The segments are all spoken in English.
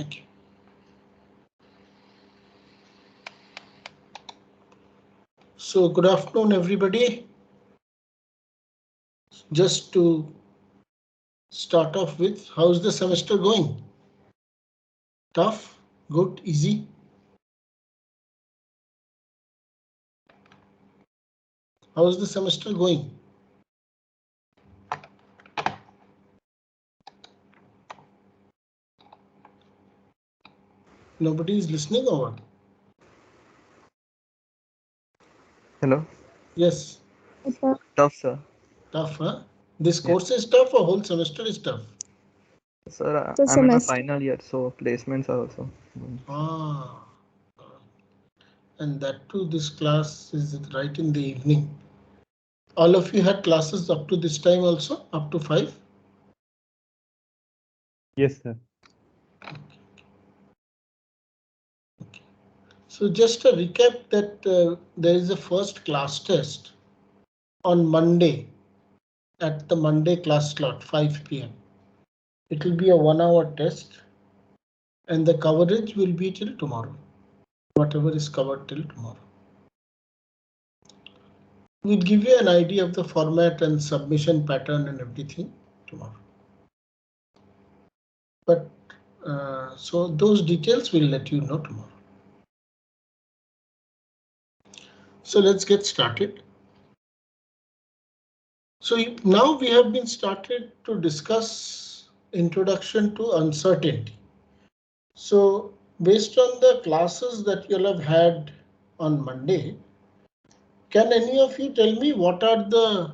Thank you. So good afternoon, everybody. Just to start off with, how's the semester going? Tough, good, easy? How's the semester going? Nobody is listening or what? Hello. Yes. Tough, sir. Tough, huh? This Yeah. course is tough or whole semester is tough? Sir, I'm in my final year, so placements are also. Ah. And that too, this class is right in the evening. All of you had classes up to this time also, up to 5? Yes, sir. Okay. So just a recap that there is a first class test on Monday at the Monday class slot, 5 p.m. It will be a 1-hour test and the coverage will be till tomorrow. Whatever is covered till tomorrow. We'll give you an idea of the format and submission pattern and everything tomorrow. But so those details we'll let you know tomorrow. So let's get started. So now we have been started to discuss introduction to uncertainty. So based on the classes that you'll have had on Monday, can any of you tell me what are the,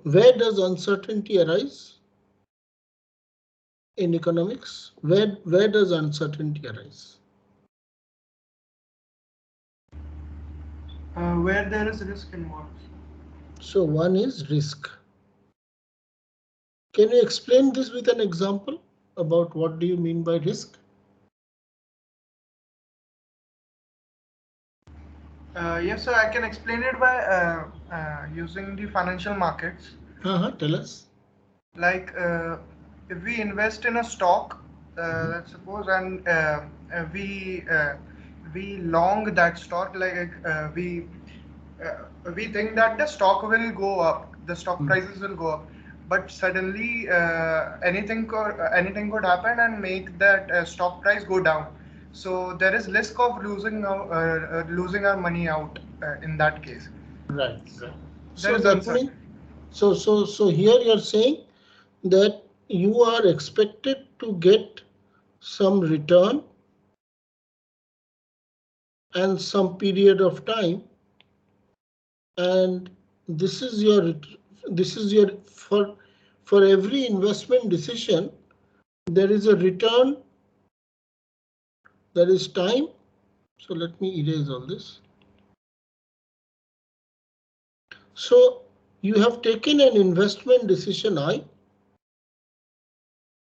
where does uncertainty arise in economics? Where does uncertainty arise? Where there is risk involved. So one is risk. Can you explain this with an example about what do you mean by risk? Yes, sir, I can explain it by using the financial markets. Tell us. Like if we invest in a stock, let's suppose, and we long that stock, like we think that the stock will go up, the stock prices will go up, but suddenly anything could happen and make that stock price go down. So there is risk of losing our money out in that case. Right. There So is that means, uncertainty. so here you're saying that you are expected to get some return and some period of time, and this is your for every investment decision there is a return, there is time. So let me erase all this. So you have taken an investment decision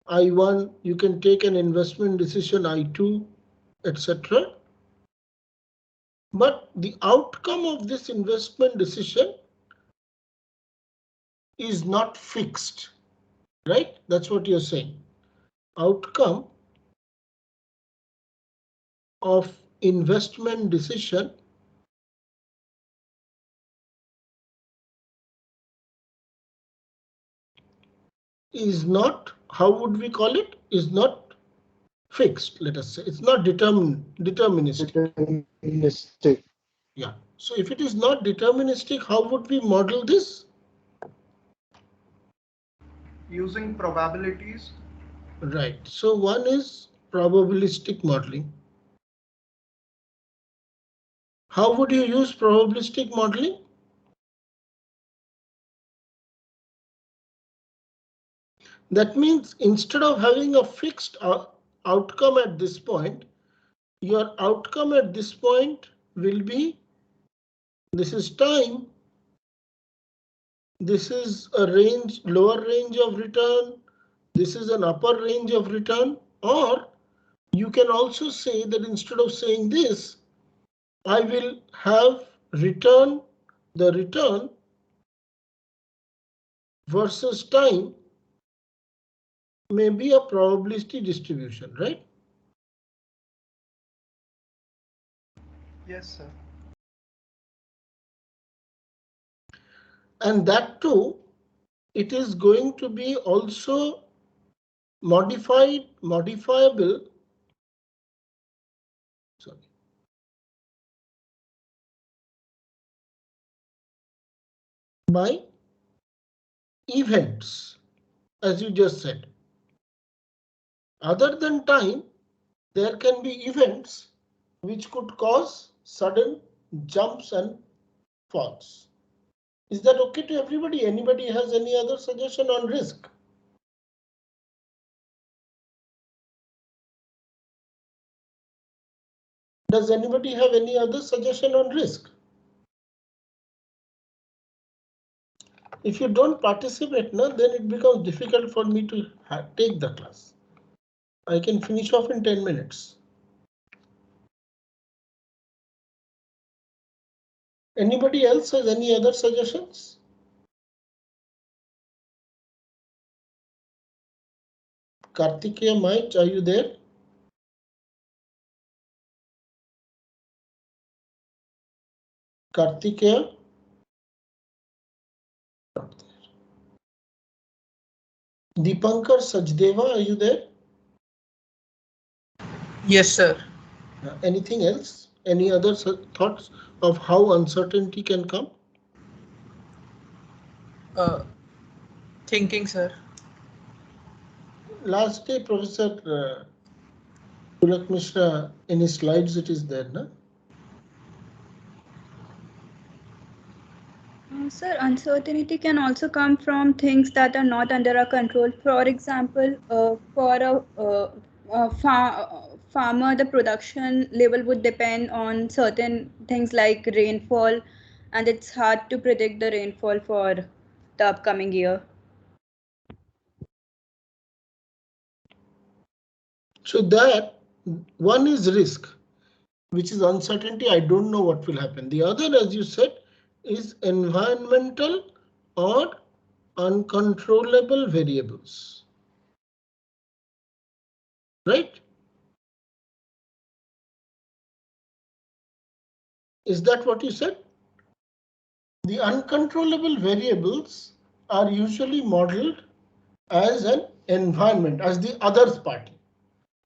I1, you can take an investment decision I2, etc. But the outcome of this investment decision is not fixed, right? That's what you're saying. Outcome of investment decision is not, how would we call it? Is not fixed, let us say. It's not deterministic. Yeah. So if it is not deterministic, how would we model this? Using probabilities. Right. So one is probabilistic modeling. How would you use probabilistic modeling? That means instead of having a fixed outcome at this point, your outcome at this point will be, this is time, this is a range, lower range of return, this is an upper range of return, or you can also say that instead of saying this, I will have the return versus time may be a probability distribution, right? Yes, sir. And that too, it is going to be also modifiable. Sorry. By events, as you just said. Other than time, there can be events which could cause sudden jumps and falls. Is that okay to everybody? Anybody has any other suggestion on risk? Does anybody have any other suggestion on risk? If you don't participate, no, then it becomes difficult for me to take the class. I can finish off in 10 minutes. Anybody else has any other suggestions? Kartikeya, Mike, are you there? Kartikeya? Not there. Deepankar, Sajdeva, are you there? Yes, sir. Anything else? Any other thoughts of how uncertainty can come? Thinking, sir. Last day, Professor Pulak Mishra, in his slides, it is there, no? Sir, uncertainty can also come from things that are not under our control. For example, for a farmer, the production level would depend on certain things like rainfall, and it's hard to predict the rainfall for the upcoming year. So that one is risk, which is uncertainty. I don't know what will happen. The other, as you said, is environmental or uncontrollable variables. Right? Is that what you said? The uncontrollable variables are usually modeled as an environment, as the others party.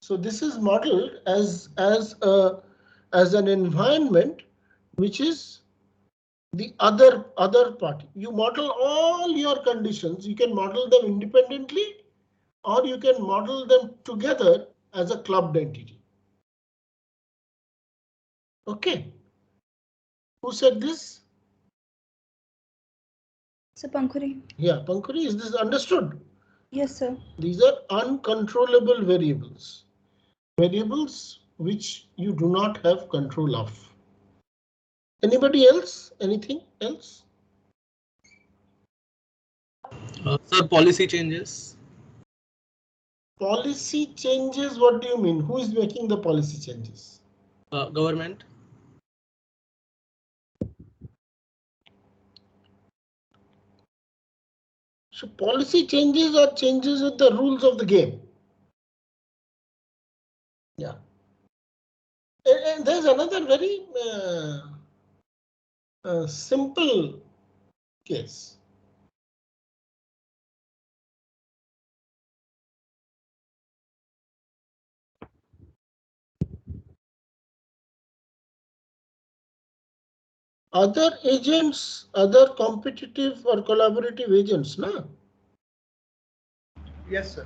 So this is modeled as an environment which is the other party. You model all your conditions. You can model them independently, or you can model them together as a clubbed entity. Okay. Who said this? So Pankuri. Yeah, Pankuri, is this understood? Yes, sir. These are uncontrollable variables. Variables which you do not have control of. Anybody else? Anything else? Sir, policy changes. Policy changes, what do you mean? Who is making the policy changes? Government. So policy changes are changes with the rules of the game. Yeah. And there's another very simple case. Other agents, other competitive or collaborative agents, no? Yes, sir.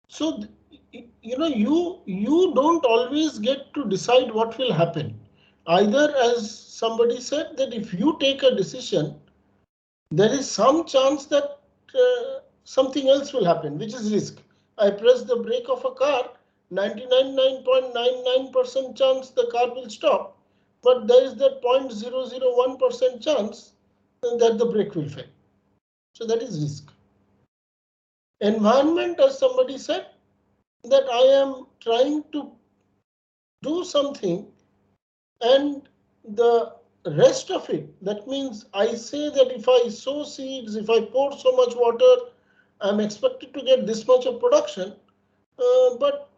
So, you know, you don't always get to decide what will happen. Either, as somebody said, that if you take a decision, there is some chance that something else will happen, which is risk. I press the brake of a car, 99.99% chance the car will stop, but there is that 0.001% chance that the brake will fail. So that is risk. Environment, as somebody said, that I am trying to do something and the rest of it, that means I say that if I sow seeds, if I pour so much water, I'm expected to get this much of production, but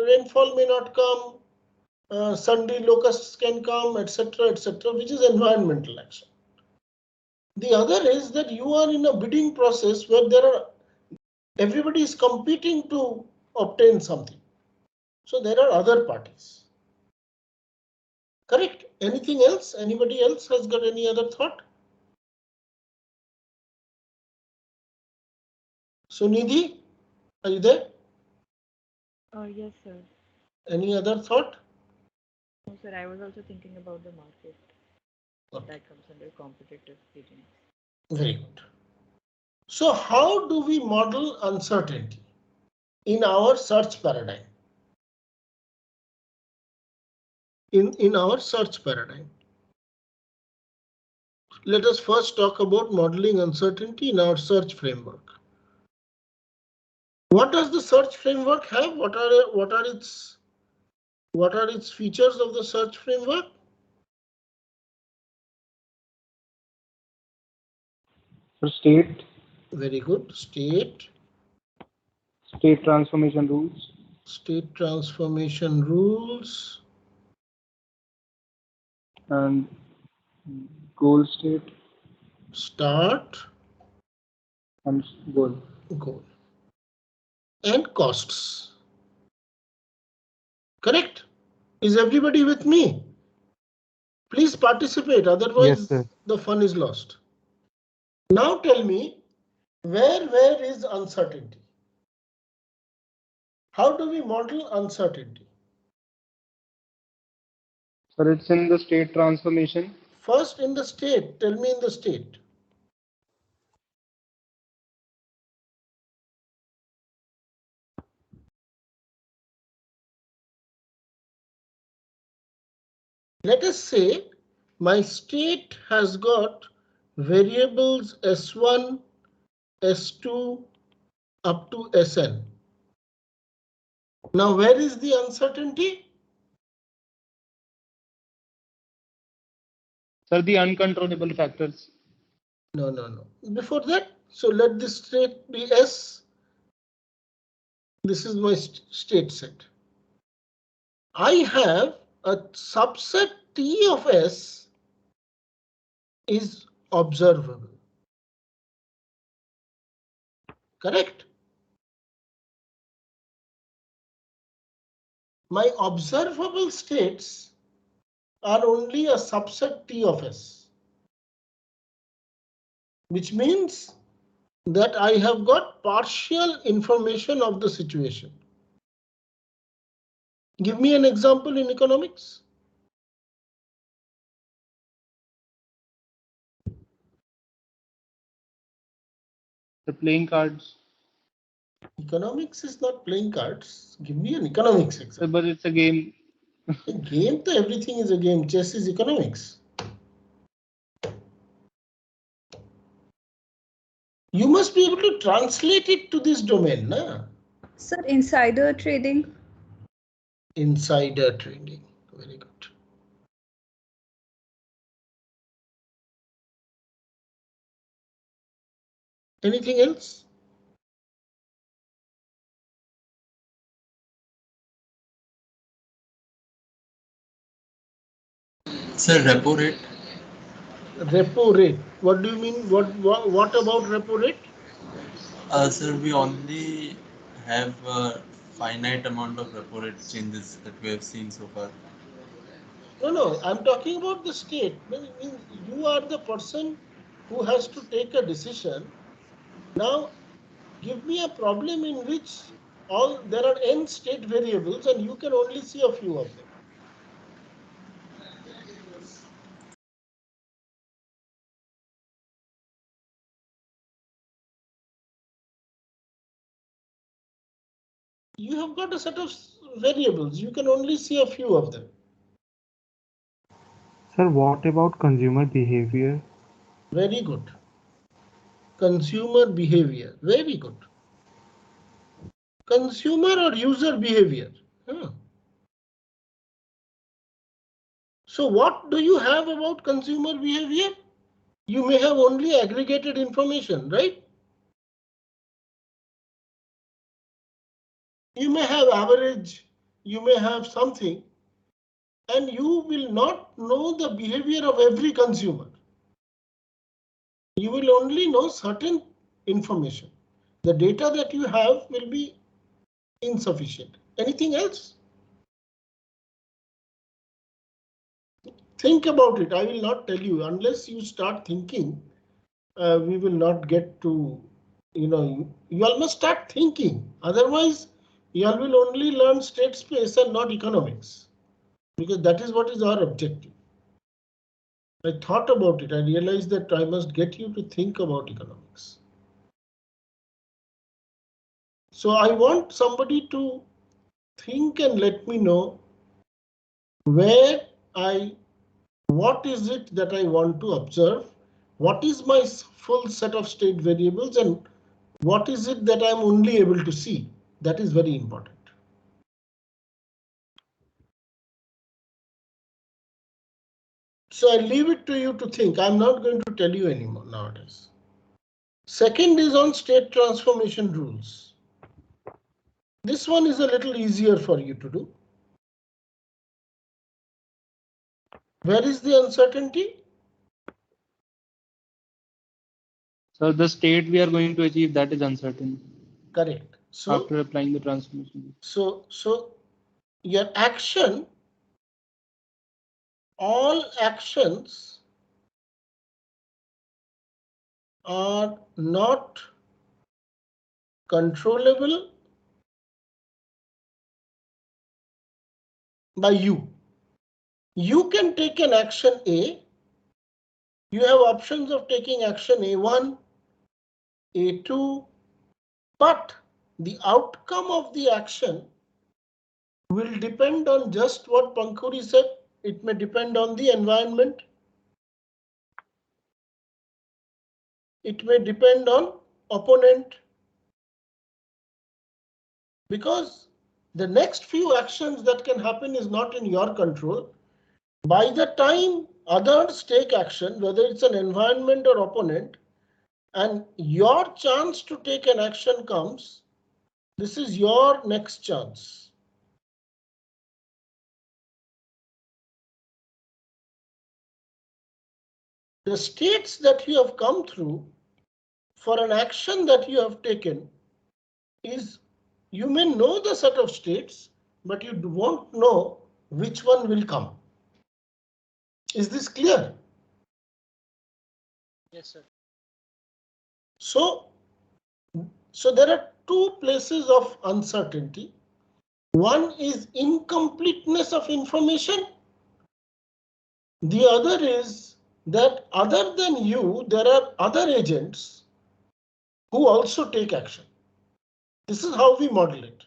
rainfall may not come, Sunday locusts can come, etc., etc., which is environmental action. The other is that you are in a bidding process where everybody is competing to obtain something. So there are other parties. Correct? Anything else? Anybody else has got any other thought? Sunidhi, are you there? Yes, sir. Any other thought? No, sir, I was also thinking about the market. Okay. That comes under competitive bidding. Very good. So how do we model uncertainty in our search paradigm? In our search paradigm. Let us first talk about modeling uncertainty in our search framework. What does the search framework have? What are its features of the search framework? State. Very good. State Transformation rules. State transformation rules. And goal state. Start. And goal. Goal. And costs. Correct? Is everybody with me? Please participate, otherwise yes, the fun is lost. Now tell me, where is uncertainty? How do we model uncertainty? Sir, it's in the state transformation. First in the state, tell me in the state. Let us say my state has got variables S1, S2 up to Sn. Now where is the uncertainty? Sir, the uncontrollable factors. No. Before that, so let this state be S. This is my state set. I have a subset T of S is observable. Correct? My observable states are only a subset T of S, which means that I have got partial information of the situation. Give me an example in economics. The playing cards. Economics is not playing cards. Give me an economics example. But it's a game. A game, everything is a game. Chess is economics. You must be able to translate it to this domain, na? Sir, insider trading. Insider trading. Very good. Anything else? Sir, repo rate. Repo rate. What do you mean? What about repo rate? Sir, we only have a finite amount of repo rate changes that we have seen so far. No, I'm talking about the state. You are the person who has to take a decision. Now, give me a problem in which there are n state variables and you can only see a few of them. You have got a set of variables. You can only see a few of them. Sir, what about consumer behavior? Very good. Consumer behavior. Very good. Consumer or user behavior. So what do you have about consumer behavior? You may have only aggregated information, right? You may have average, you may have something, and you will not know the behavior of every consumer. You will only know certain information. The data that you have will be insufficient. Anything else? Think about it. I will not tell you unless you start thinking. We will not get to, you all must start thinking. Otherwise, you all will only learn state space and not economics, because that is what is our objective. I thought about it. I realized that I must get you to think about economics. So I want somebody to think and let me know what is it that I want to observe? What is my full set of state variables and what is it that I'm only able to see? That is very important. So I leave it to you to think. I'm not going to tell you anymore nowadays. Second is on state transformation rules. This one is a little easier for you to do. Where is the uncertainty? So the state we are going to achieve, that is uncertain. Correct. So after applying the transformation. So your action, all actions are not controllable by you. You can take an action A. You have options of taking action A1, A2, but the outcome of the action will depend on just what Pankhuri said. It may depend on the environment. It may depend on opponent. Because the next few actions that can happen is not in your control. By the time others take action, whether it's an environment or opponent, and your chance to take an action comes, this is your next chance. The states that you have come through for an action that you have taken is, you may know the set of states, but you won't know which one will come. Is this clear? Yes, sir. So there are two places of uncertainty. One is incompleteness of information. The other is that other than you, there are other agents who also take action. This is how we model it.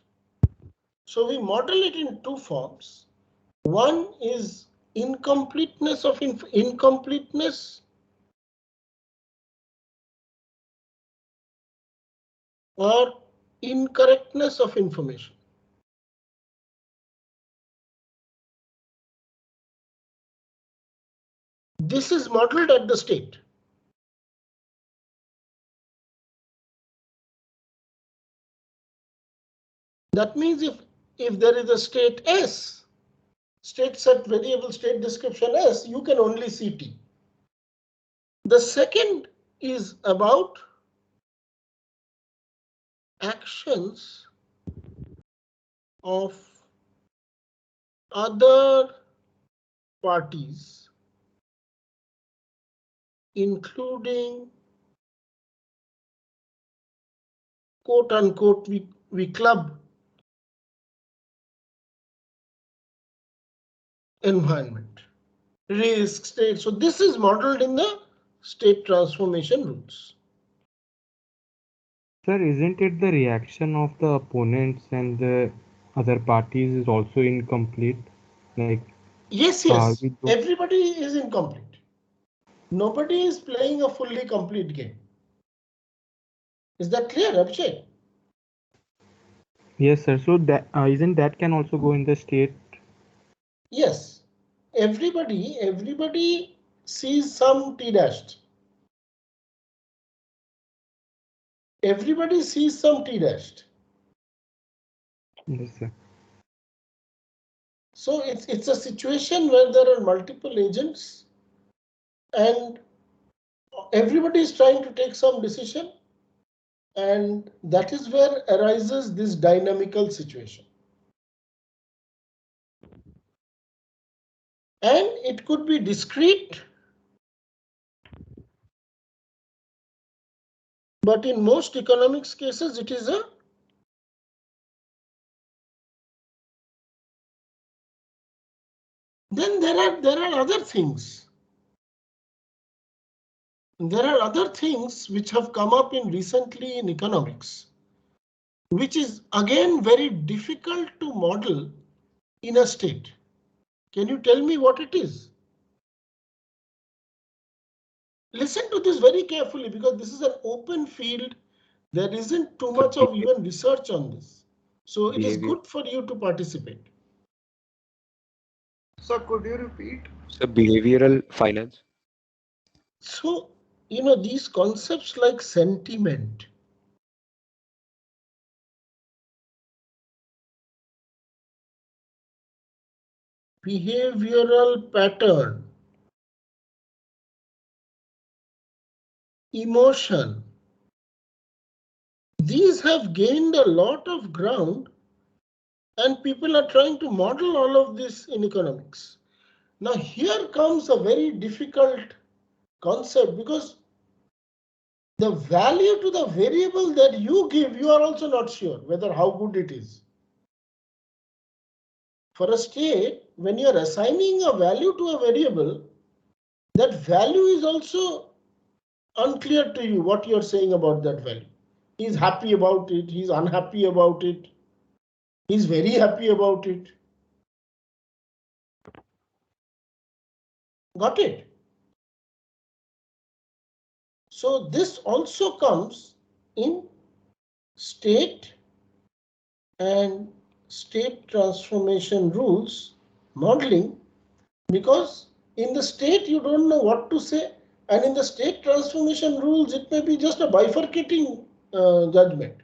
So we model it in two forms. One is incompleteness of incompleteness or incorrectness of information. This is modeled at the state. That means if there is a state S, state set variable state description S, you can only see T. The second is about actions of other parties, including quote unquote we club environment, risk, state. So this is modeled in the state transformation rules. Sir, isn't it the reaction of the opponents and the other parties is also incomplete? Like yes, everybody is incomplete. Nobody is playing a fully complete game. Is that clear, Abhishek? Yes, sir. So that isn't that can also go in the state? Yes, everybody sees some T dashed. Everybody sees some T dashed. Yes, sir. So it's a situation where there are multiple agents and everybody is trying to take some decision, and that is where arises this dynamical situation. And it could be discrete, but in most economics cases, it is a then there are other things. There are other things which have come up in recently in economics, which is again very difficult to model in a state. Can you tell me what it is? Listen to this very carefully because this is an open field. There isn't too much of even research on this. So it is good for you to participate. So could you repeat? So behavioral finance. So, you know, these concepts like sentiment, behavioral pattern, emotion, these have gained a lot of ground and people are trying to model all of this in economics. Now here comes a very difficult concept because the value to the variable that you give, you are also not sure whether how good it is. For a state, when you are assigning a value to a variable, that value is also unclear to you what you're saying about that value. He's happy about it, he's unhappy about it, he's very happy about it. Got it? So this also comes in state and state transformation rules modeling, because in the state you don't know what to say, and in the state transformation rules it may be just a bifurcating judgment.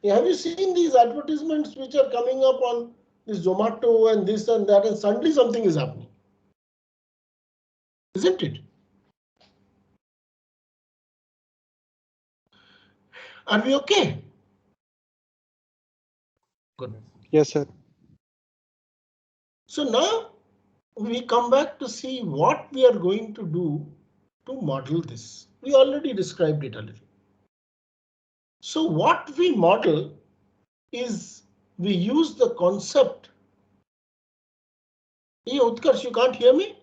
Have you seen these advertisements which are coming up on this Zomato and this and that, and suddenly something is happening? Isn't it? Are we okay? Good. Yes, sir. So now we come back to see what we are going to do to model this. We already described it a little. So what we model is we use the concept. Hey, Utkarsh, you can't hear me?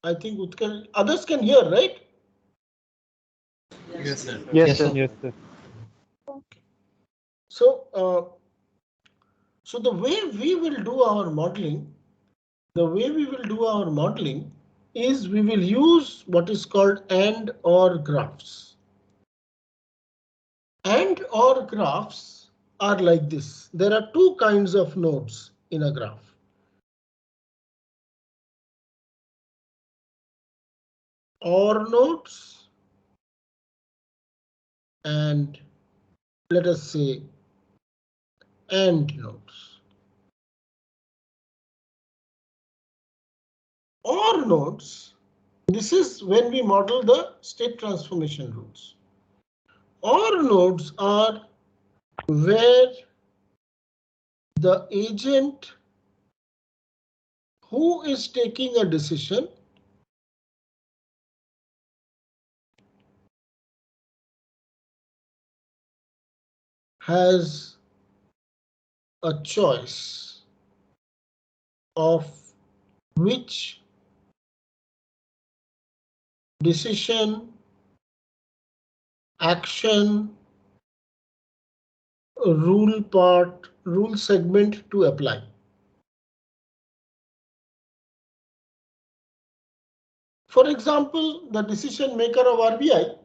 I think Utkarsh, others can hear, right? Yes, sir. Yes, sir. Yes, sir. Okay. So, so the way we will do our modeling, is we will use what is called and or graphs. And or graphs are like this. There are two kinds of nodes in a graph. Or nodes and let us say AND nodes. Or nodes, this is when we model the state transformation rules. Or nodes are where the agent who is taking a decision has a choice of which decision, action, rule segment to apply. For example, the decision maker of RBI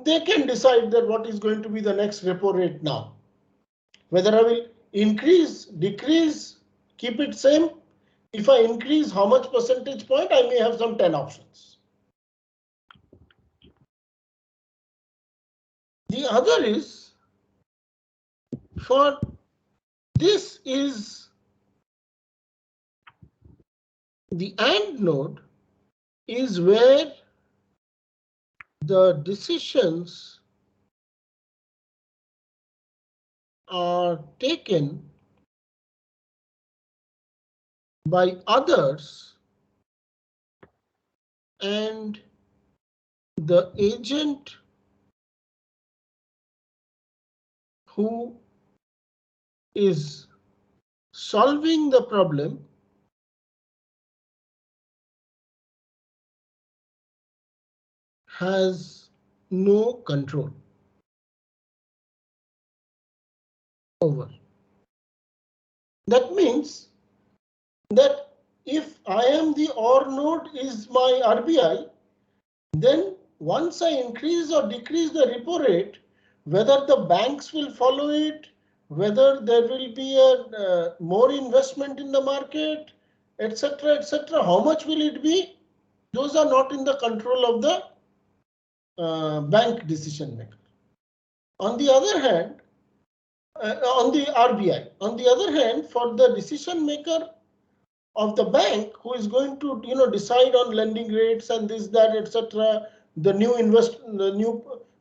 they can decide that what is going to be the next repo rate now. Whether I will increase, decrease, keep it same. If I increase how much percentage point, I may have some 10 options. The other is for this is the AND node is where the decisions are taken by others and the agent who is solving the problem has no control over. That means that if I am the OR node is my RBI, then once I increase or decrease the repo rate, whether the banks will follow it, whether there will be a more investment in the market, etc., how much will it be? Those are not in the control of the bank decision maker. On the other hand, on the RBI, on the other hand, for the decision maker of the bank who is going to decide on lending rates and this, that, etc., the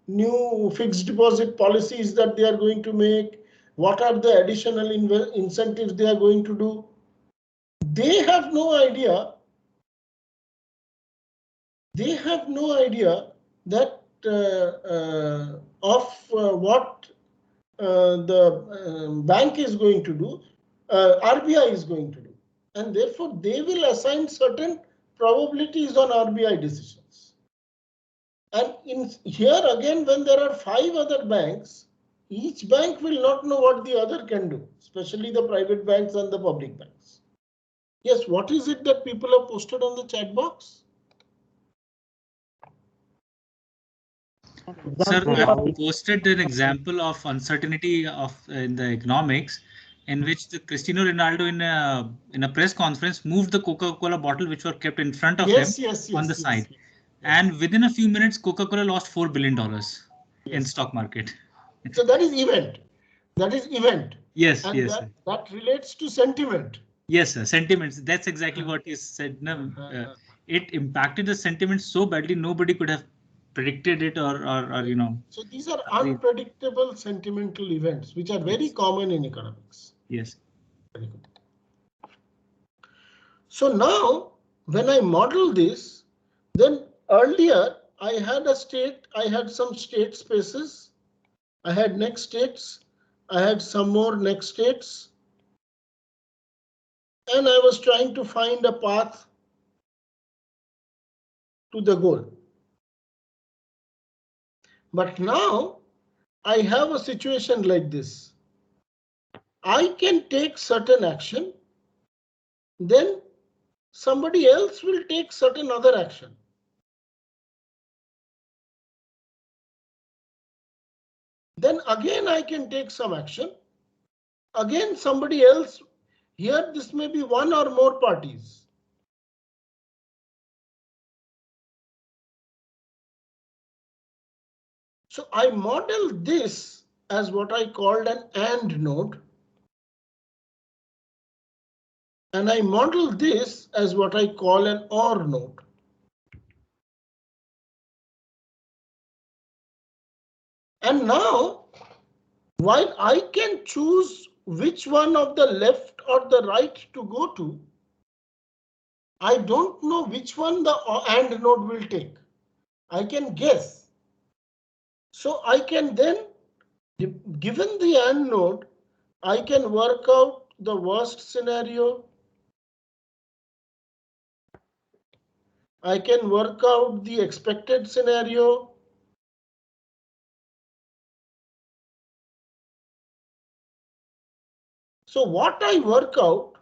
new fixed deposit policies that they are going to make, what are the additional incentives they are going to do, they have no idea. They have no idea that what the bank is going to do, RBI is going to do, and therefore they will assign certain probabilities on RBI decisions. And in here again, when there are 5 other banks, each bank will not know what the other can do, especially the private banks and the public banks. Yes, what is it that people have posted on the chat box? Sir, I posted an example of uncertainty of in the economics, in which the Cristiano Ronaldo in a press conference moved the Coca-Cola bottle which were kept in front of him on the side, and within a few minutes Coca-Cola lost $4 billion in stock market. So that is event. That is event. Yes, and yes. That relates to sentiment. Yes, sir. Sentiments. That's exactly what he said. No, it impacted the sentiment so badly nobody could have predicted it or So these are unpredictable sentimental events which are very common in economics. Yes. Very good. So now when I model this, then earlier I had a state, I had some state spaces, I had next states, I had some more next states, and I was trying to find a path to the goal. But now I have a situation like this. I can take certain action, then somebody else will take certain other action. Then again I can take some action. Again somebody else, here this may be one or more parties. So I model this as what I called an AND node. And I model this as what I call an OR node. And now, while I can choose which one of the left or the right to go to, I don't know which one the AND node will take. I can guess. So I can then, given the AND node, I can work out the worst scenario. I can work out the expected scenario. So what I work out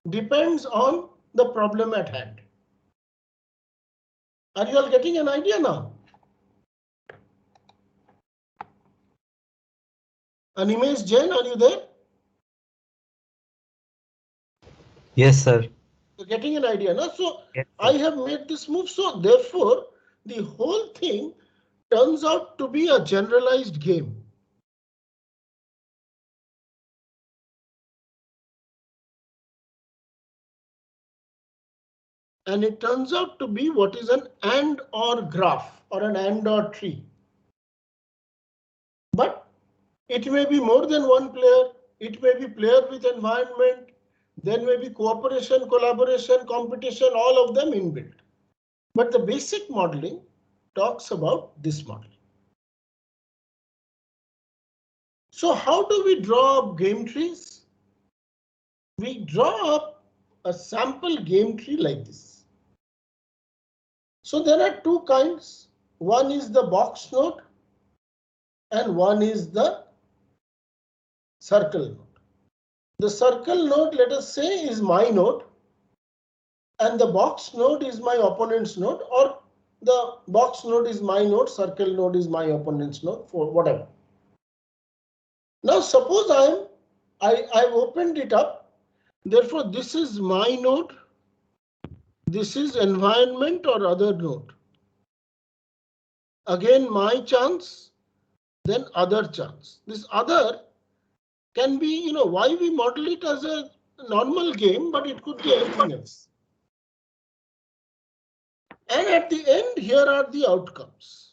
depends on the problem at hand. Are you all getting an idea now? Animesh Jain, are you there? Yes, sir. You're getting an idea, no? So Yes, I have made this move. So therefore, the whole thing turns out to be a generalized game. And it turns out to be what is an AND OR graph or an AND OR tree. But it may be more than one player. It may be player with environment. Then may be cooperation, collaboration, competition, all of them inbuilt. But the basic modeling talks about this modeling. So how do we draw up game trees? We draw up a sample game tree like this. So there are two kinds. One is the box node and one is the circle node. The circle node, let us say, is my node, and the box node is my opponent's node, or the box node is my node, circle node is my opponent's node, for whatever. Now suppose I've opened it up. Therefore, this is my node. This is environment or other node. Again, my chance, then other chance. This other can be, why we model it as a normal game, but it could be anything else. And at the end, here are the outcomes.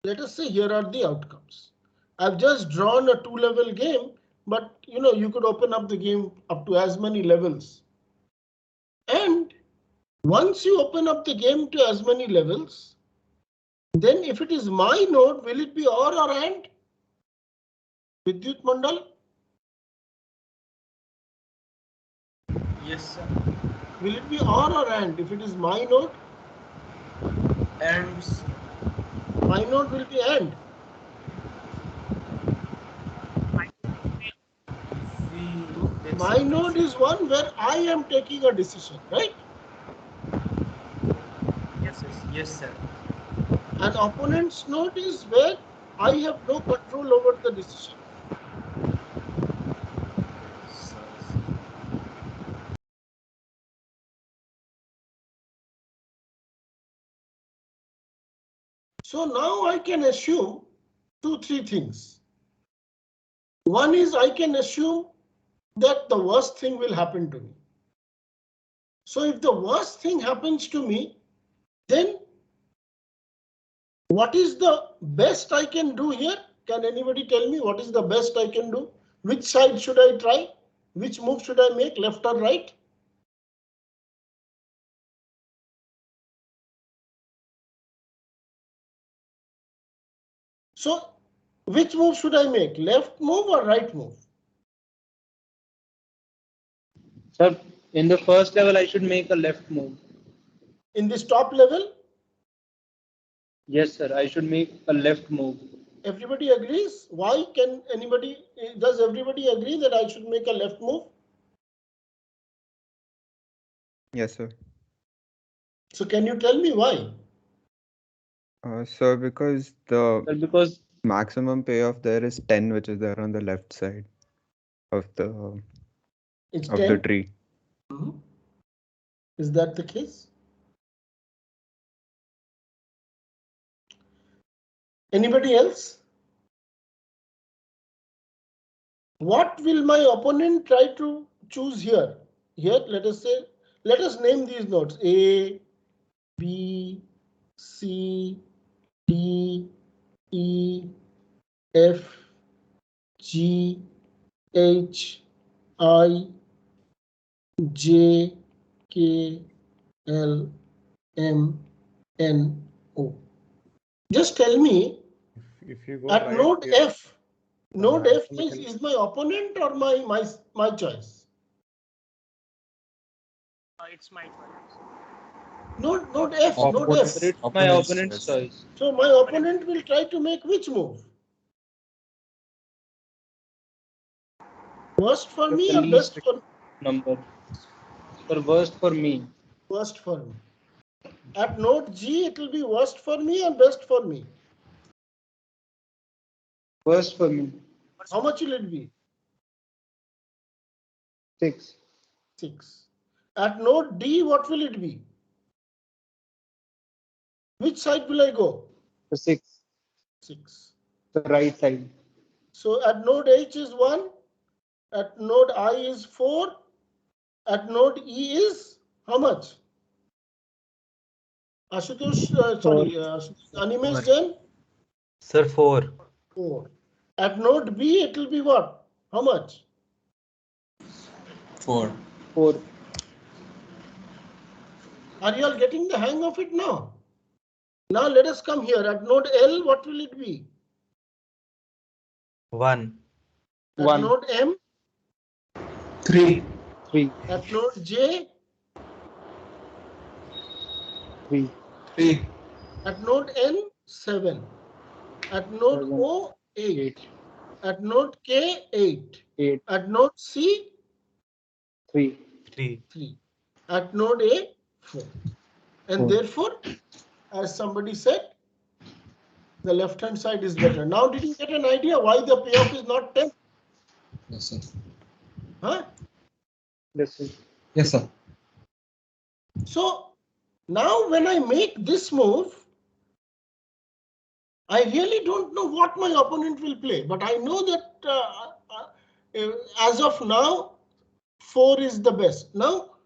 Let us say here are the outcomes. I've just drawn a 2-level game, but you could open up the game up to as many levels. And once you open up the game to as many levels, then if it is my node, will it be or AND? Vidyut Mandal? Yes, sir. Will it be or AND if it is my node? And my node will be AND. My node is one where I am taking a decision, right? Yes, sir. An opponent's node is where I have no control over the decision. So now I can assume 2-3 things. One is I can assume that the worst thing will happen to me. So if the worst thing happens to me, then what is the best I can do here? Can anybody tell me what is the best I can do? Which side should I try? Which move should I make, left or right? So which move should I make? Left move or right move? Sir, in the first level, I should make a left move. In this top level? Yes, sir. I should make a left move. Everybody agrees? Why can anybody? Does everybody agree that I should make a left move? Yes, sir. So can you tell me why? Sir, because maximum payoff there is 10, which is there on the left side of the the tree. Mm-hmm. Is that the case? Anybody else? What will my opponent try to choose here? Here, let us name these nodes A, B, C, D, E, F, G, H, I, J, K, L, M, N, O. Just tell me, if you go at right node here, F, node F is my opponent or my choice? It's my choice. Node F, node F. It's my opponent's choice. So my opponent will try to make which move? Worst for me or best for number? For worst for me. Worst for me. At node G, it will be worst for me or best for me? First for me. How much will it be? 6. 6. At node D, what will it be? Which side will I go? The 6. 6. The right side. So at node H is 1. At node I is 4. At node E is how much? Ashutosh, Animesh Jain? Sir, 4. 4. At node B, it will be what? How much? 4. 4. Are you all getting the hang of it now? Now let us come here. At node L, what will it be? 1. At 1. node M? 3. 3. At node J? 3. 3. At node N? 7. At node 7. O? 8. 8. At node K? 8. 8. At node C? 3. 3. 3. At node A? 4. And 4. therefore, as somebody said, the left hand side is better. Now, did you get an idea why the payoff is not 10? Yes, sir. Huh? Yes, sir. Yes, sir. So now when I make this move, I really don't know what my opponent will play, but I know that as of now, 4 is the best. Now,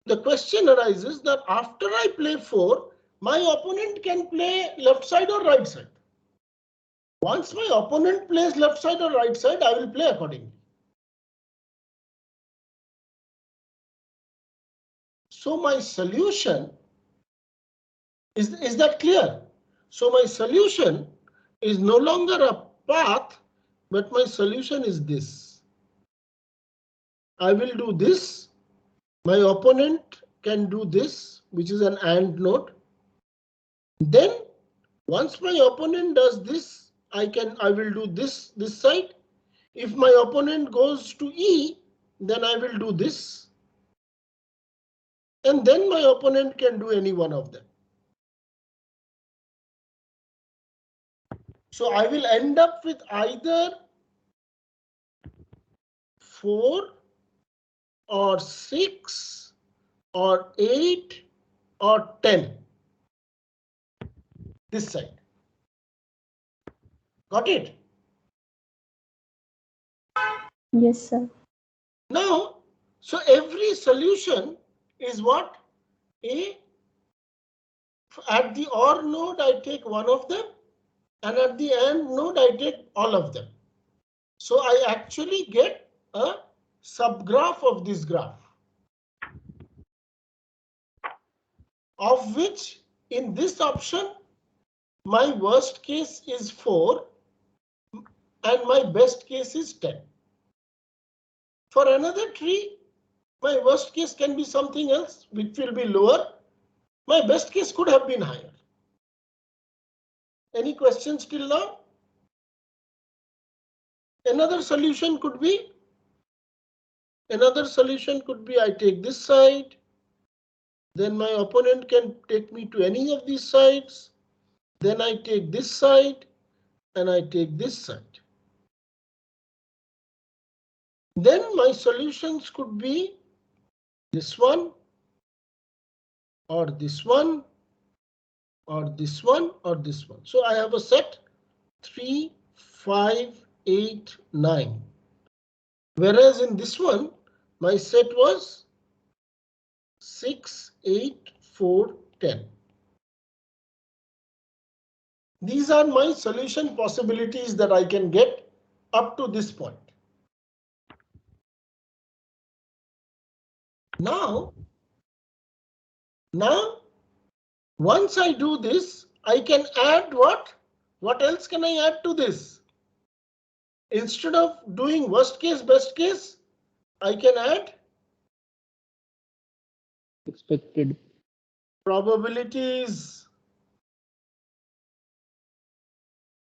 the question arises that after I play 4, my opponent can play left side or right side. Once my opponent plays left side or right side, I will play accordingly. So my solution is that clear? So my solution is no longer a path, but my solution is this. I will do this. My opponent can do this, which is an AND node. Then once my opponent does this, I will do this side. If my opponent goes to E, then I will do this. And then my opponent can do any one of them. So I will end up with either 4 or 6 or 8 or 10. This side. Got it? Yes, sir. Now, so every solution is what? At the OR node, I take one of them, and at the AND node, I take all of them. So I actually get a subgraph of this graph, of which in this option, my worst case is 4 and my best case is 10. For another tree, my worst case can be something else, which will be lower. My best case could have been higher. Any questions till now? Another solution could be I take this side, then my opponent can take me to any of these sides, then I take this side and I take this side. Then my solutions could be this one or this one or this one or this one. So I have a set 3, 5, 8, 9. Whereas in this one, my set was 6, 8, 4, 10. These are my solution possibilities that I can get up to this point. Now, once I do this, I can add what? What else can I add to this? Instead of doing worst case, best case, I can add expected probabilities.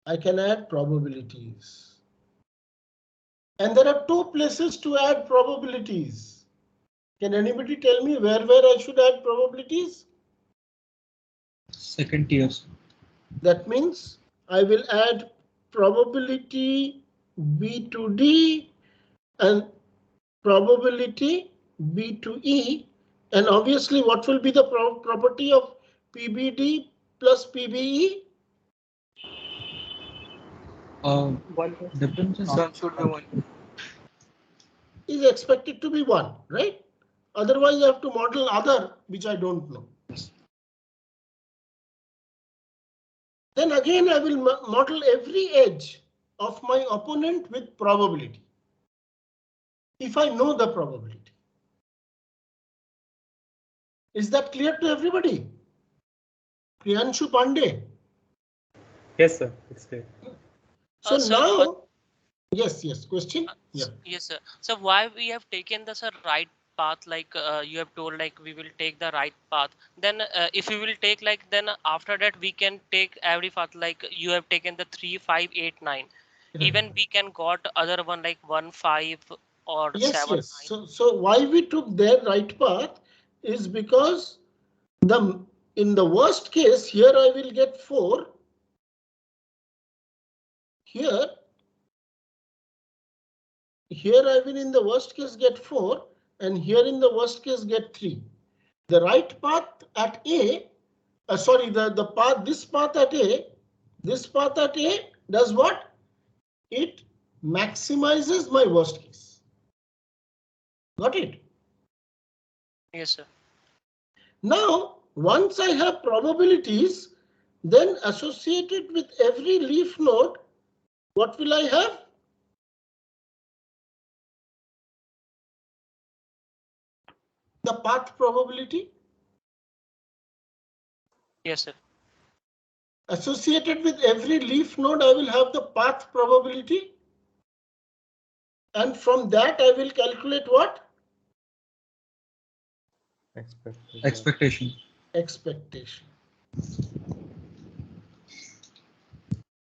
I can add probabilities. And there are 2 places to add probabilities. Can anybody tell me where I should add probabilities? Second tier. That means I will add probability B to D and probability B to E. And obviously, what will be the property of PBD plus PBE? Difference should be 1. Is expected to be 1, right? Otherwise, I have to model other, which I don't know. Then again, I will model every edge of my opponent with probability, if I know the probability. Is that clear to everybody? Priyanshu Pandey? Yes, sir. It's clear. So now, yes, question? Yeah. Yes, sir. So why we have taken the right path, like you have told, like we will take the right path. Then if we will take then after that we can take every path, like you have taken the 3, 5, 8, 9. Even we can got other one like 1, 5 or 7. Yes. So why we took their right path is because in the worst case here I will get 4. Here I will in the worst case get 4 and here in the worst case get 3. The right path at A, this path at A does what? It maximizes my worst case. Got it? Yes, sir. Now, once I have probabilities, then associated with every leaf node, what will I have? The path probability. Yes, sir. Associated with every leaf node, I will have the path probability. And from that, I will calculate what? Expectation.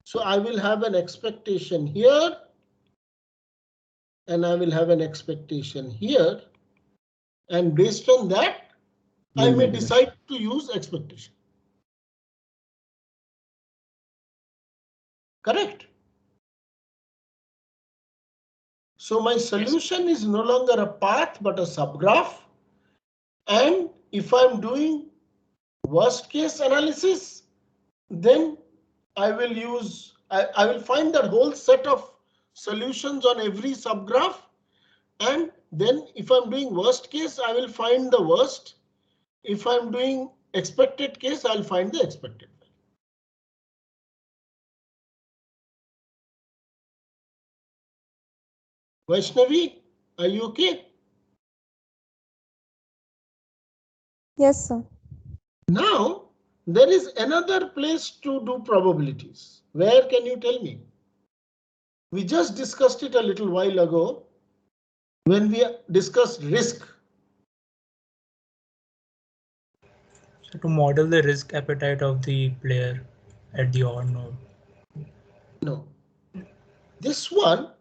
So I will have an expectation here. And I will have an expectation here. And based on that, I may decide to use expectation. Correct? So my solution is no longer a path, but a subgraph. And if I'm doing worst case analysis, then I will use, I will find that whole set of solutions on every subgraph. And then if I'm doing worst case, I will find the worst. If I'm doing expected case, I'll find the expected. Vaishnavi, are you okay? Yes, sir. Now, there is another place to do probabilities. Where can you tell me? We just discussed it a little while ago when we discussed risk. So to model the risk appetite of the player at the odd node. No. This one,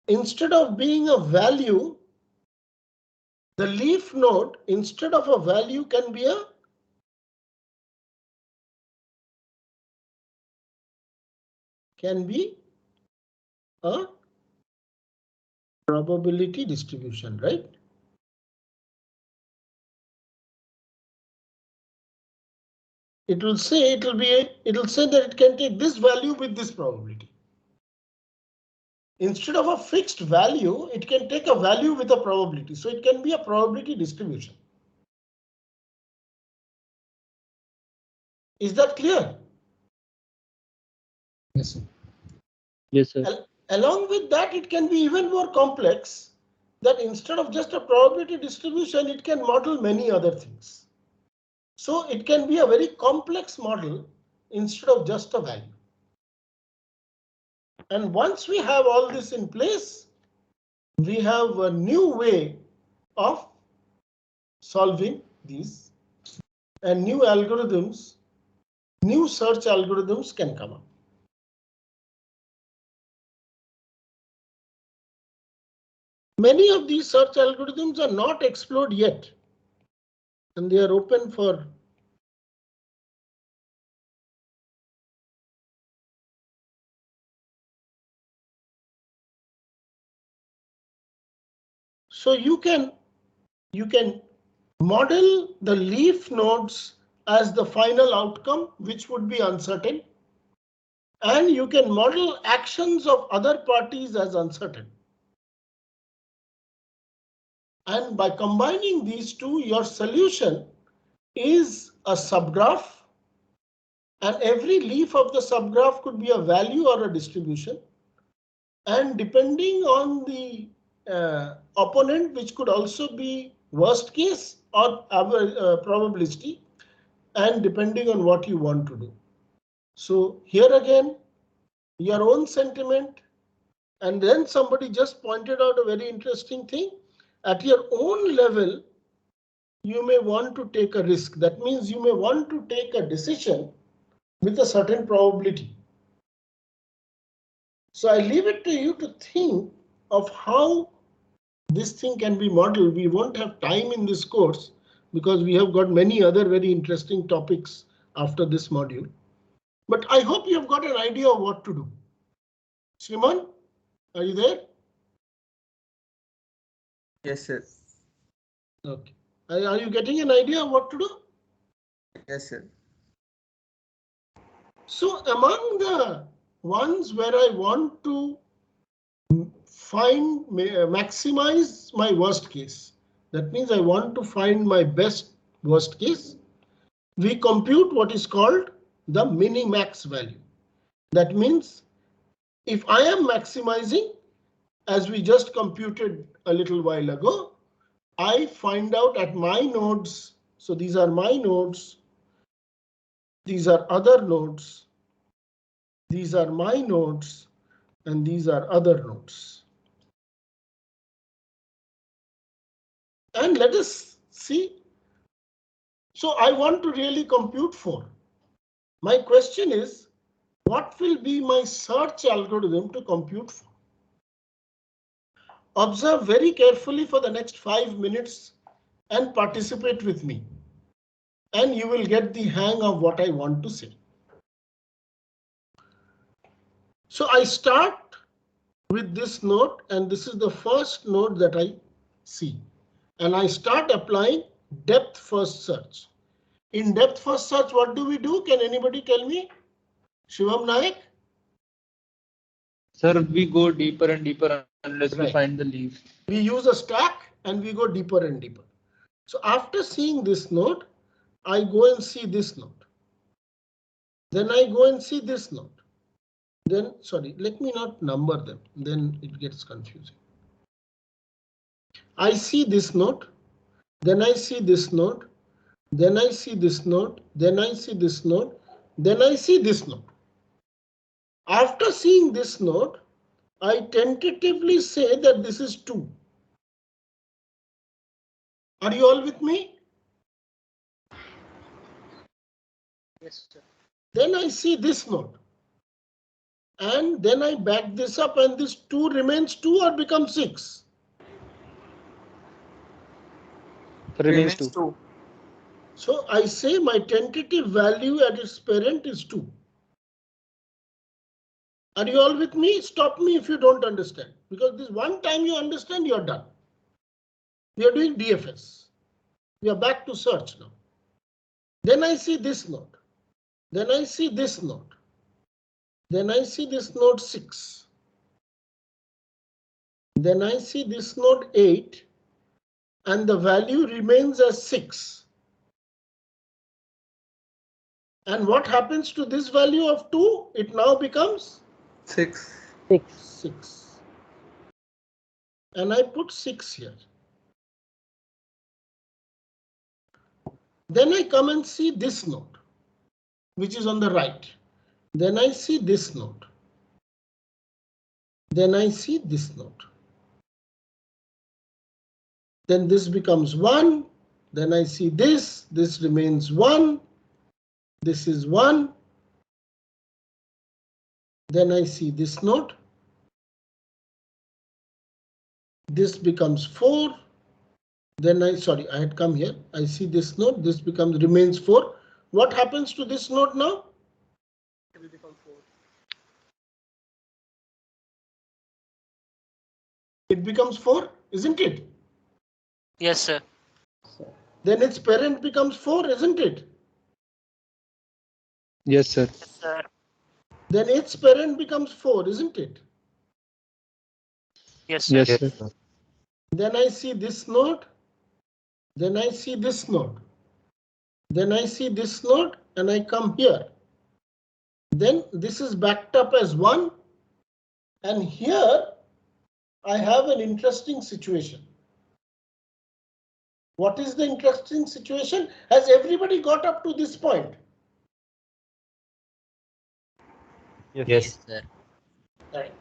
instead of being a value, the leaf node, instead of a value, can be a probability distribution, right? It will say that it can take this value with this probability. Instead of a fixed value, it can take a value with a probability. So it can be a probability distribution. Is that clear? Yes, sir. Yes, sir. Along with that, it can be even more complex, that instead of just a probability distribution, it can model many other things. So it can be a very complex model instead of just a value. And once we have all this in place, we have a new way of solving these, and new algorithms, new search algorithms can come up. Many of these search algorithms are not explored yet, and they are open for So you can model the leaf nodes as the final outcome, which would be uncertain. And you can model actions of other parties as uncertain. And by combining these two, your solution is a subgraph. And every leaf of the subgraph could be a value or a distribution. And depending on the opponent, which could also be worst case or probability, and depending on what you want to do. So here again, your own sentiment. And then somebody just pointed out a very interesting thing. At your own level, you may want to take a risk. That means you may want to take a decision with a certain probability. So I leave it to you to think of how this thing can be modeled. We won't have time in this course because we have got many other very interesting topics after this module. But I hope you have got an idea of what to do. Shriman, are you there? Yes, sir. Okay. Are you getting an idea of what to do? Yes, sir. So among the ones where I want to maximize my worst case, that means I want to find my best worst case, we compute what is called the minimax value. That means if I am maximizing, as we just computed a little while ago, I find out at my nodes. So these are my nodes. These are other nodes. These are my nodes. And these are other nodes. And let us see. So I want to really compute 4. My question is, what will be my search algorithm to compute 4? Observe very carefully for the next 5 minutes and participate with me. And you will get the hang of what I want to say. So I start with this node, and this is the first node that I see. And I start applying depth first search. In depth first search, what do we do? Can anybody tell me? Shivam Nayak? Sir, we go deeper and deeper unless we find the leaf. We use a stack and we go deeper and deeper. So after seeing this node, I go and see this node. Then I go and see this node. Then, sorry, let me not number them. Then it gets confusing. I see this node. Then I see this node. Then I see this node. Then I see this node. Then I see this node. After seeing this node, I tentatively say that this is 2. Are you all with me? Yes, sir. Then I see this node. And then I back this up and this 2 remains 2 or becomes 6? Remains 2. So I say my tentative value at its parent is 2. Are you all with me? Stop me if you don't understand. Because this one time you understand, you're done. We are doing DFS. We are back to search now. Then I see this node. Then I see this node. Then I see this node 6. Then I see this node 8. And the value remains as 6. And what happens to this value of 2? It now becomes 6. 6. And I put 6 here. Then I come and see this node, which is on the right. Then I see this node. Then I see this node. Then this becomes 1. Then I see this. This remains 1. This is 1. Then I see this node. This becomes 4. Then I had come here. I see this node. This remains 4. What happens to this node now? It will become 4. It becomes 4, isn't it? Yes, sir. Then its parent becomes 4, isn't it? Yes, sir. Yes, sir. Then its parent becomes 4, isn't it? Yes, sir. Yes, sir. Then I see this node. Then I see this node. Then I see this node and I come here. Then this is backed up as 1. And here I have an interesting situation. What is the interesting situation? Has everybody got up to this point? Yes, sir. Right.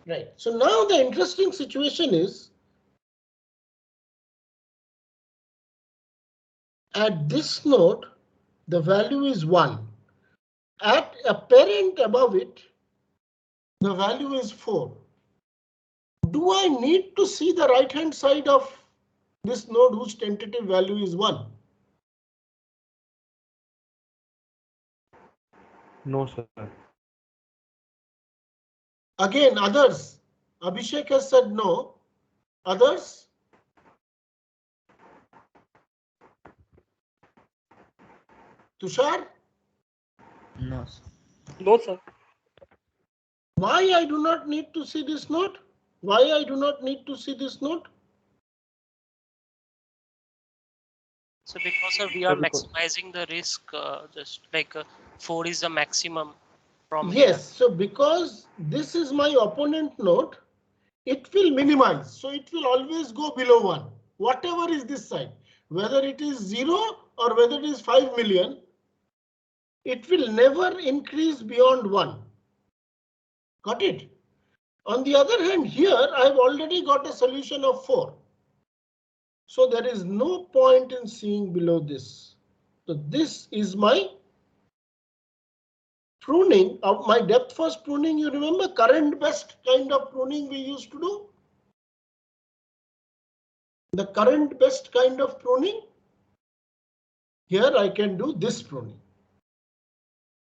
Right. So now the interesting situation is at this node, the value is 1. At a parent above it, the value is 4. Do I need to see the right hand side of this node whose tentative value is 1? No, sir. Again, others. Abhishek has said no. Others? Tushar? No, sir. No, sir. Why I do not need to see this node? Why I do not need to see this node? So because we are maximizing the risk, just like 4 is the maximum from here. Yes, so because this is my opponent node, it will minimize. So it will always go below 1, whatever is this side, whether it is 0 or whether it is 5 million, it will never increase beyond 1. Got it? On the other hand, here I've already got a solution of 4. So there is no point in seeing below this. So this is my pruning of my depth first pruning. You remember current best kind of pruning we used to do? The current best kind of pruning. Here I can do this pruning.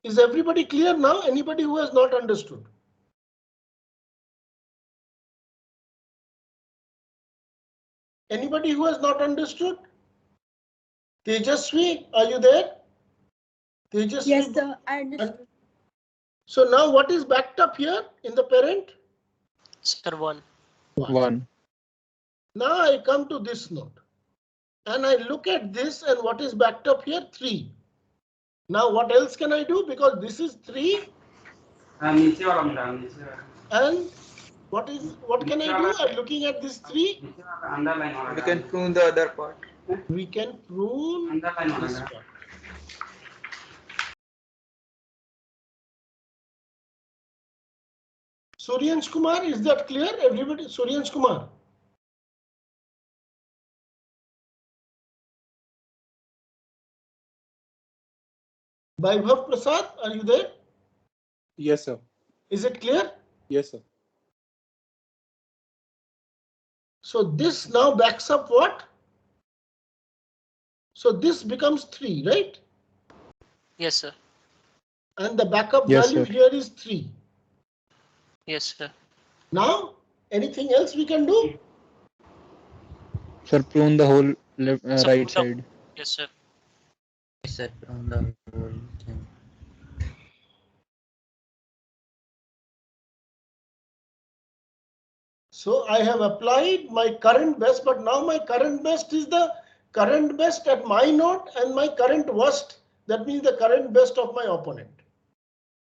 Is everybody clear now? Anybody who has not understood? Anybody who has not understood? Tejasvi, are you there? Tejasvi? Yes, sir. I understood. So now what is backed up here in the parent? Sir, 1. 1. Now I come to this node and I look at this, and what is backed up here? 3. Now what else can I do? Because this is 3. And what can I do? I'm looking at this 3. We can prune the other part. We can prune this part. Suryansh Kumar, is that clear? Everybody, Suryansh Kumar. Vaibhav Prasad, are you there? Yes, sir. Is it clear? Yes, sir. So this now backs up what? So this becomes 3, right? Yes, sir. And the backup Yes, value sir. here is 3. Yes, sir. Now, anything else we can do? Sir, prune the whole left, So right put up- side. Yes, sir. Yes, sir. From the whole thing. So I have applied my current best, but now my current best is the current best at my node and my current worst. That means the current best of my opponent.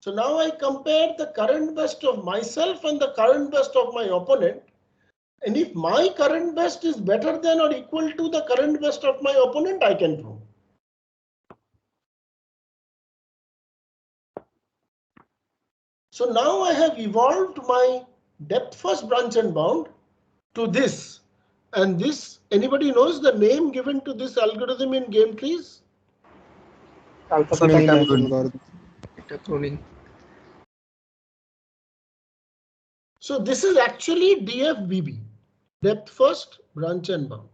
So now I compare the current best of myself and the current best of my opponent. And if my current best is better than or equal to the current best of my opponent, I can prove. So now I have evolved my depth first branch and bound to this. And this, anybody knows the name given to this algorithm in game trees? Minimax algorithm. Pruning. So this is actually DFBB, depth first branch and bound.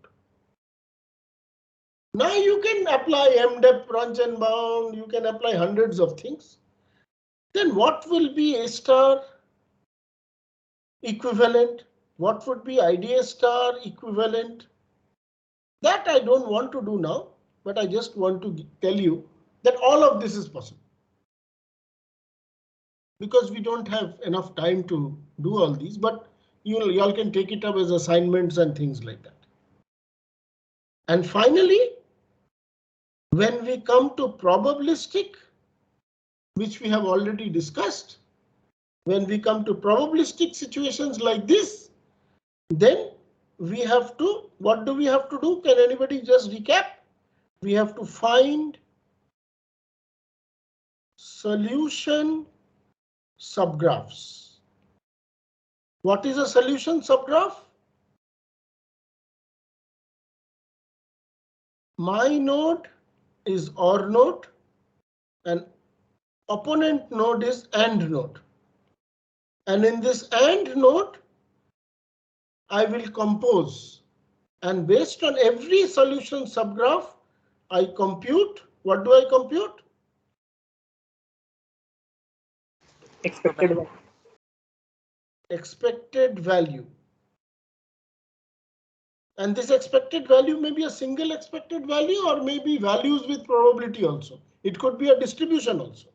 Now you can apply MDepth branch and bound, you can apply hundreds of things. Then what will be A star equivalent? What would be IDA star equivalent? That I don't want to do now, but I just want to tell you that all of this is possible. Because we don't have enough time to do all these, but you all can take it up as assignments and things like that. And finally, when we come to probabilistic, which we have already discussed, when we come to probabilistic situations like this, then we have to, what do we have to do? Can anybody just recap? We have to find solution subgraphs. What is a solution subgraph? My node is OR node and opponent node is AND node. And in this AND node, I will compose. And based on every solution subgraph, I compute. What do I compute? Expected value. Expected value. And this expected value may be a single expected value or maybe values with probability also. It could be a distribution also.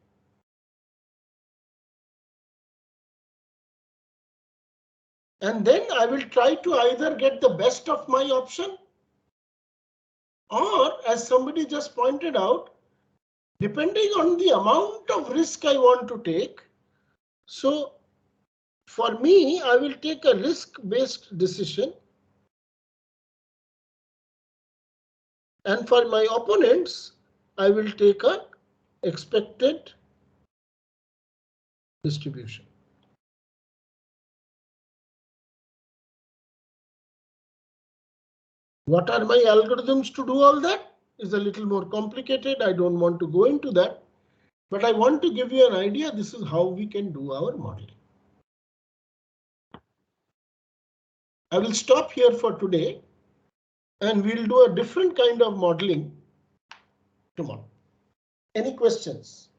And then I will try to either get the best of my option, or as somebody just pointed out, depending on the amount of risk I want to take. So for me, I will take a risk-based decision. And for my opponents, I will take an expected distribution. What are my algorithms to do all that? Is a little more complicated. I don't want to go into that, but I want to give you an idea. This is how we can do our modeling. I will stop here for today and we'll do a different kind of modeling tomorrow. Any questions?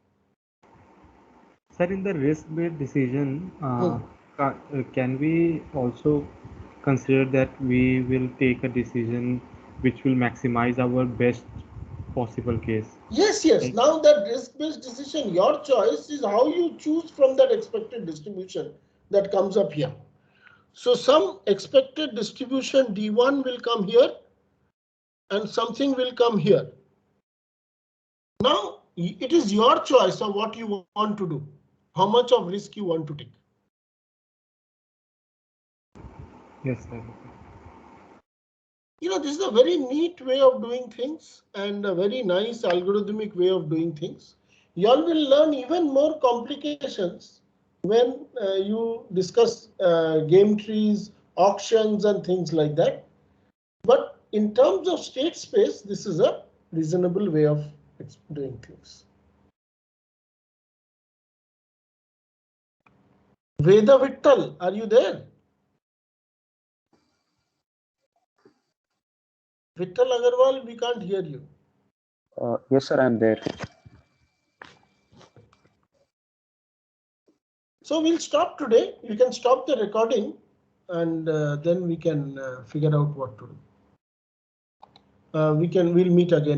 Sir, in the risk-based decision, can we also consider that we will take a decision which will maximize our best possible case? Yes, yes. Now that risk-based decision, your choice is how you choose from that expected distribution that comes up here. So some expected distribution D1 will come here and something will come here. Now it is your choice of what you want to do, how much of risk you want to take. Yes, sir. You know, this is a very neat way of doing things and a very nice algorithmic way of doing things. You all will learn even more complications when you discuss game trees, auctions and things like that. But in terms of state space, this is a reasonable way of doing things. Veda Vittal, are you there? Vittal Agarwal, we can't hear you. Yes, sir, I'm there. So we'll stop today. You can stop the recording and then we can figure out what to do. We'll meet again.